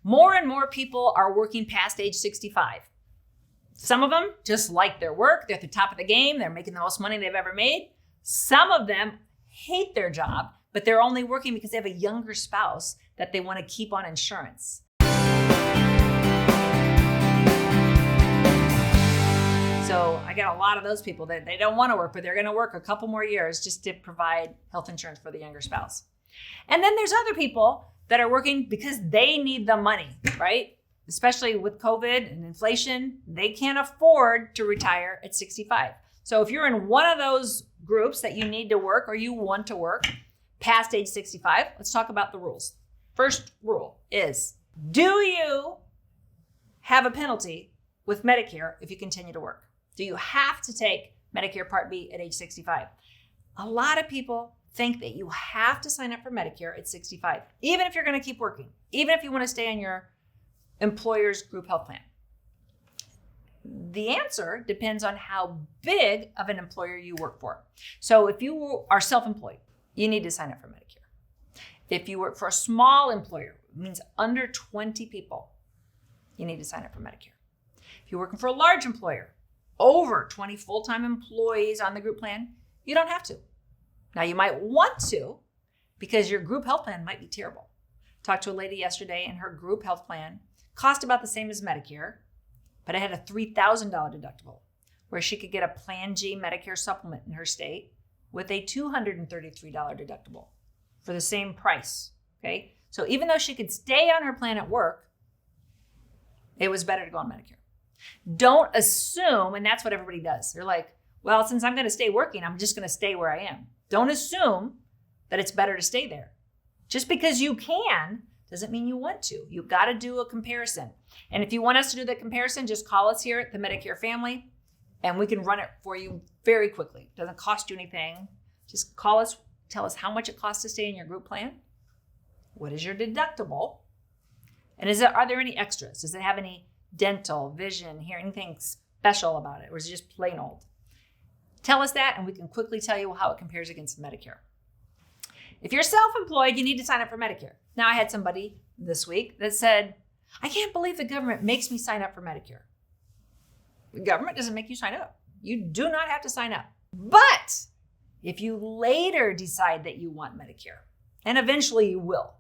More and more people are working past age 65. Some of them just like their work. They're at the top of the game. They're making the most money they've ever made. Some of them hate their job, but they're only working because they have a younger spouse that they want to keep on insurance. So I got a lot of those people that they don't want to work, but they're going to work a couple more years just to provide health insurance for the younger spouse. And then there's other people that are working because they need the money, right? Especially with COVID and inflation, they can't afford to retire at 65. So if you're in one of those groups that you need to work or you want to work past age 65, let's talk about the rules. First rule is, do you have a penalty with Medicare if you continue to work? Do you have to take Medicare Part B at age 65? A lot of people think that you have to sign up for Medicare at 65, even if you're going to keep working, even if you want to stay on your employer's group health plan. The answer depends on how big of an employer you work for. So if you are self-employed, you need to sign up for Medicare. If you work for a small employer, it means under 20 people, you need to sign up for Medicare. If you're working for a large employer, over 20 full-time employees on the group plan, you don't have to. Now you might want to because your group health plan might be terrible. Talked to a lady yesterday and her group health plan cost about the same as Medicare, but it had a $3,000 deductible where she could get a Plan G Medicare supplement in her state with a $233 deductible for the same price, okay? So even though she could stay on her plan at work, it was better to go on Medicare. Don't assume, and that's what everybody does. They're like, well, since I'm going to stay working, I'm just going to stay where I am. Don't assume that it's better to stay there. Just because you can doesn't mean you want to. You've got to do a comparison. And if you want us to do that comparison, just call us here at the Medicare Family and we can run it for you very quickly. It doesn't cost you anything. Just call us, tell us how much it costs to stay in your group plan. What is your deductible? And are there any extras? Does it have any dental, vision, hearing, anything special about it? Or is it just plain old? Tell us that and we can quickly tell you how it compares against Medicare. If you're self-employed, you need to sign up for Medicare. Now, I had somebody this week that said, I can't believe the government makes me sign up for Medicare. The government doesn't make you sign up. You do not have to sign up. But if you later decide that you want Medicare, and eventually you will,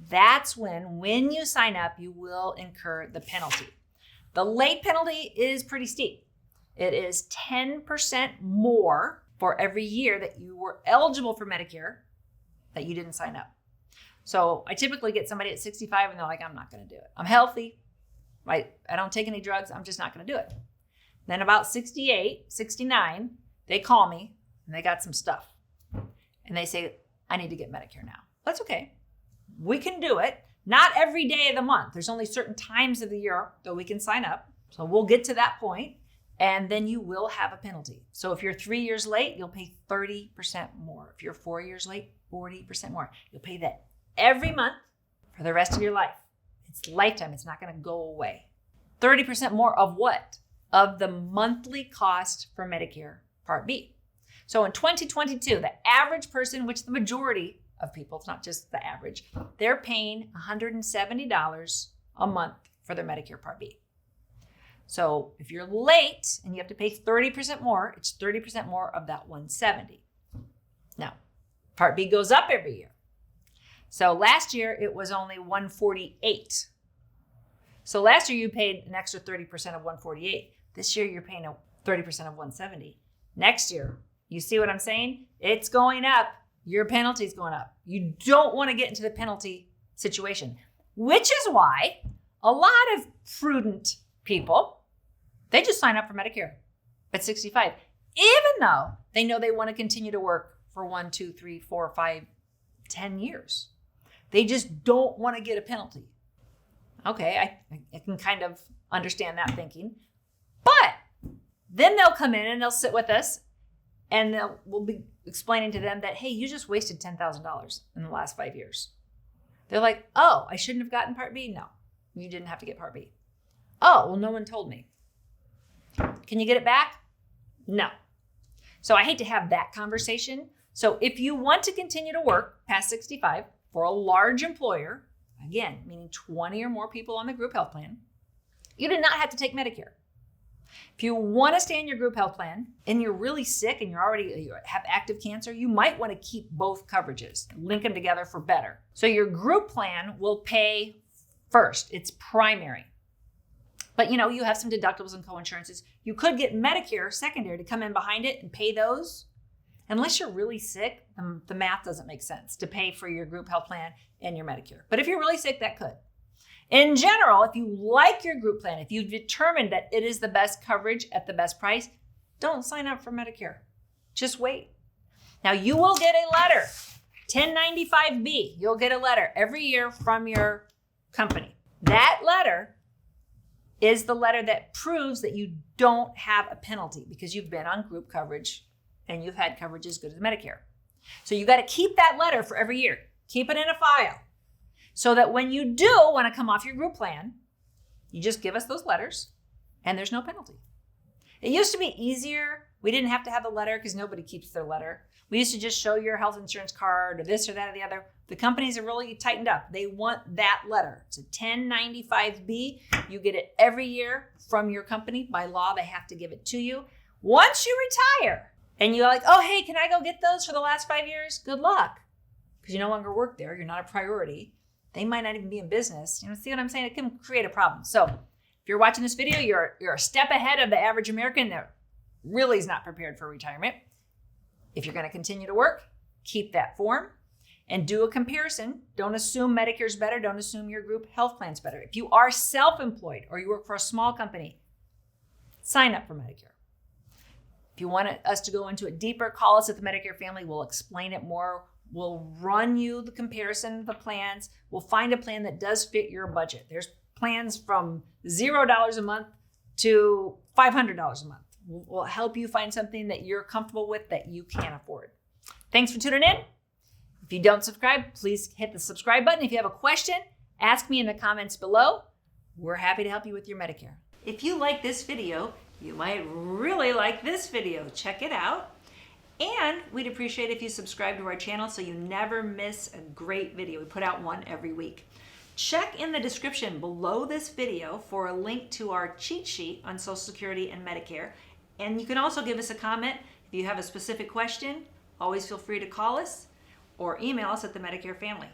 that's when you sign up, you will incur the penalty. The late penalty is pretty steep. It is 10% more for every year that you were eligible for Medicare that you didn't sign up. So I typically get somebody at 65 and they're like, I'm not going to do it. I'm healthy. I don't take any drugs. I'm just not going to do it. Then about 68, 69, they call me and they got some stuff. And they say, I need to get Medicare now. That's okay. We can do it. Not every day of the month. There's only certain times of the year that we can sign up. So we'll get to that point. And then you will have a penalty. So if you're 3 years late, you'll pay 30% more. If you're 4 years late, 40% more. You'll pay that every month for the rest of your life. It's lifetime. It's not going to go away. 30% more of what? Of the monthly cost for Medicare Part B. So in 2022, the average person, which the majority of people, it's not just the average, they're paying $170 a month for their Medicare Part B. So if you're late and you have to pay 30% more, it's 30% more of that $170. Now, Part B goes up every year. So last year it was only $148. So last year you paid an extra 30% of $148. This year you're paying 30% of $170. Next year, you see what I'm saying? It's going up. Your penalty is going up. You don't want to get into the penalty situation, which is why a lot of prudent people, they just sign up for Medicare at 65, even though they know they want to continue to work for 1, 2, 3, 4, 5, 10 years. They just don't want to get a penalty. Okay, I can kind of understand that thinking. But then they'll come in and they'll sit with us and we'll be explaining to them that, hey, you just wasted $10,000 in the last 5 years. They're like, oh, I shouldn't have gotten Part B? No, you didn't have to get Part B. Oh, well, no one told me. Can you get it back? No. So I hate to have that conversation. So if you want to continue to work past 65 for a large employer, again, meaning 20 or more people on the group health plan, you do not have to take Medicare. If you want to stay in your group health plan and you're really sick and you have active cancer, you might want to keep both coverages, link them together for better. So your group plan will pay first. It's primary. But you have some deductibles and coinsurances. You could get Medicare secondary to come in behind it and pay those. Unless you're really sick, the math doesn't make sense to pay for your group health plan and your Medicare. But if you're really sick, that could. In general, if you like your group plan, if you've determined that it is the best coverage at the best price, don't sign up for Medicare. Just wait. Now you will get a letter, 1095B. You'll get a letter every year from your company. That letter is the letter that proves that you don't have a penalty because you've been on group coverage and you've had coverage as good as Medicare. So you got to keep that letter for every year. Keep it in a file so that when you do want to come off your group plan, you just give us those letters and there's no penalty. It used to be easier. We didn't have to have the letter because nobody keeps their letter. We used to just show your health insurance card or this or that or the other. The companies are really tightened up. They want that letter. It's a 1095B. You get it every year from your company. By law, they have to give it to you. Once you retire and you're like, oh, hey, can I go get those for the last 5 years? Good luck. Because you no longer work there. You're not a priority. They might not even be in business. See what I'm saying? It can create a problem. So if you're watching this video, you're a step ahead of the average American that really is not prepared for retirement. If you're going to continue to work, keep that form and do a comparison. Don't assume Medicare's better. Don't assume your group health plan's better. If you are self-employed or you work for a small company, sign up for Medicare. If you want us to go into it deeper, call us at the Medicare Family. We'll explain it more. We'll run you the comparison of the plans. We'll find a plan that does fit your budget. There's plans from $0 a month to $500 a month. We'll help you find something that you're comfortable with that you can afford. Thanks for tuning in. If you don't subscribe, please hit the subscribe button. If you have a question, ask me in the comments below. We're happy to help you with your Medicare. If you like this video, you might really like this video. Check it out. And we'd appreciate if you subscribe to our channel so you never miss a great video. We put out one every week. Check in the description below this video for a link to our cheat sheet on Social Security and Medicare. And you can also give us a comment if you have a specific question. Always feel free to call us or email us at the Medicare Family.